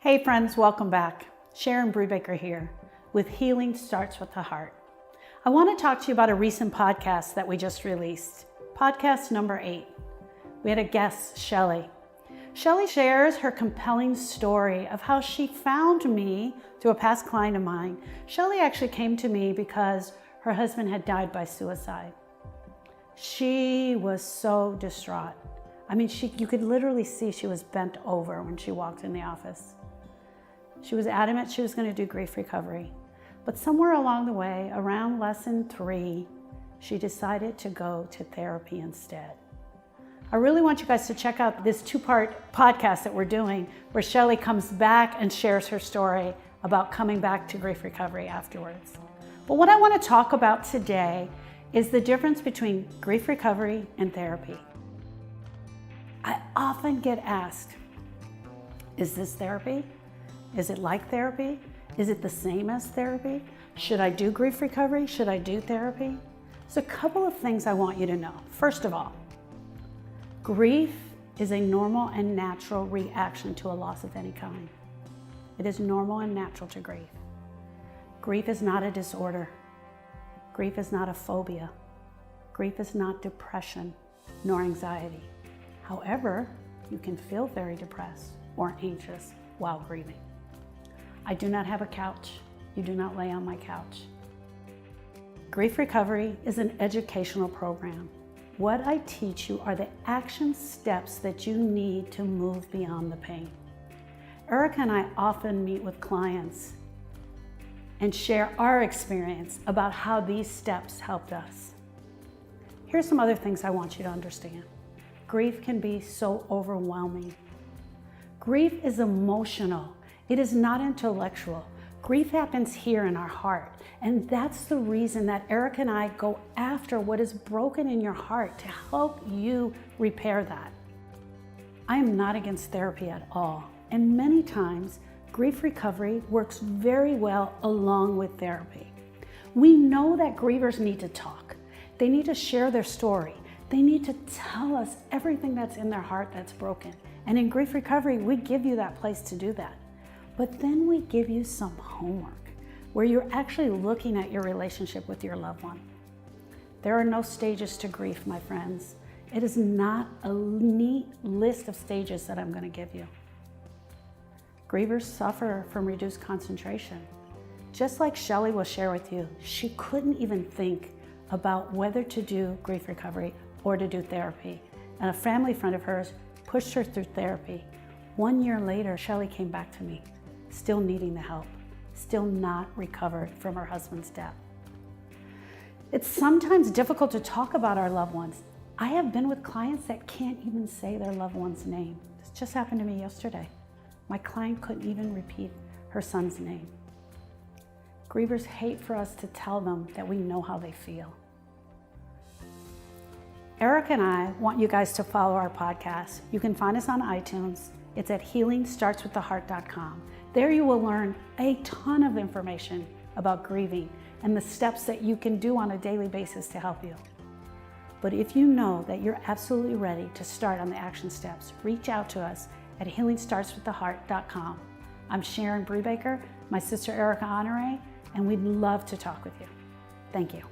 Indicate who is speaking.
Speaker 1: Hey friends, welcome back. Sharon Brubaker here with Healing Starts with the Heart. I want to talk to you about a recent podcast that we just released, podcast number 8. We had a guest, Shelley. Shelley shares her compelling story of how she found me through a past client of mine. Shelley actually came to me because her husband had died by suicide. She was so distraught. I mean, you could literally see she was bent over when she walked in the office. She was adamant she was going to do grief recovery. But somewhere along the way, around lesson 3, she decided to go to therapy instead. I really want you guys to check out this 2-part podcast that we're doing where Shelley comes back and shares her story about coming back to grief recovery afterwards. But what I want to talk about today is the difference between grief recovery and therapy. I often get asked, is this therapy? Is it like therapy? Is it the same as therapy? Should I do grief recovery? Should I do therapy? There's a couple of things I want you to know. First of all, grief is a normal and natural reaction to a loss of any kind. It is normal and natural to grieve. Grief is not a disorder. Grief is not a phobia. Grief is not depression nor anxiety. However, you can feel very depressed or anxious while grieving. I do not have a couch. You do not lay on my couch. Grief recovery is an educational program. What I teach you are the action steps that you need to move beyond the pain. Erica and I often meet with clients and share our experience about how these steps helped us. Here's some other things I want you to understand. Grief can be so overwhelming. Grief is emotional. It is not intellectual. Grief happens here in our heart. And that's the reason that Erica and I go after what is broken in your heart to help you repair that. I am not against therapy at all. And many times, grief recovery works very well along with therapy. We know that grievers need to talk. They need to share their story. They need to tell us everything that's in their heart that's broken. And in grief recovery, we give you that place to do that. But then we give you some homework where you're actually looking at your relationship with your loved one. There are no stages to grief, my friends. It is not a neat list of stages that I'm going to give you. Grievers suffer from reduced concentration. Just like Shelley will share with you, she couldn't even think about whether to do grief recovery or to do therapy. And a family friend of hers pushed her through therapy. 1 year later, Shelley came back to me, still needing the help, still not recovered from her husband's death. It's sometimes difficult to talk about our loved ones. I have been with clients that can't even say their loved one's name. This just happened to me yesterday. My client couldn't even repeat her son's name. Grievers hate for us to tell them that we know how they feel. Erica and I want you guys to follow our podcast. You can find us on iTunes. It's at healingstartswiththeheart.com. There you will learn a ton of information about grieving and the steps that you can do on a daily basis to help you. But if you know that you're absolutely ready to start on the action steps, reach out to us at healingstartswiththeheart.com. I'm Sharon Brubaker, my sister Erica Honore, and we'd love to talk with you. Thank you.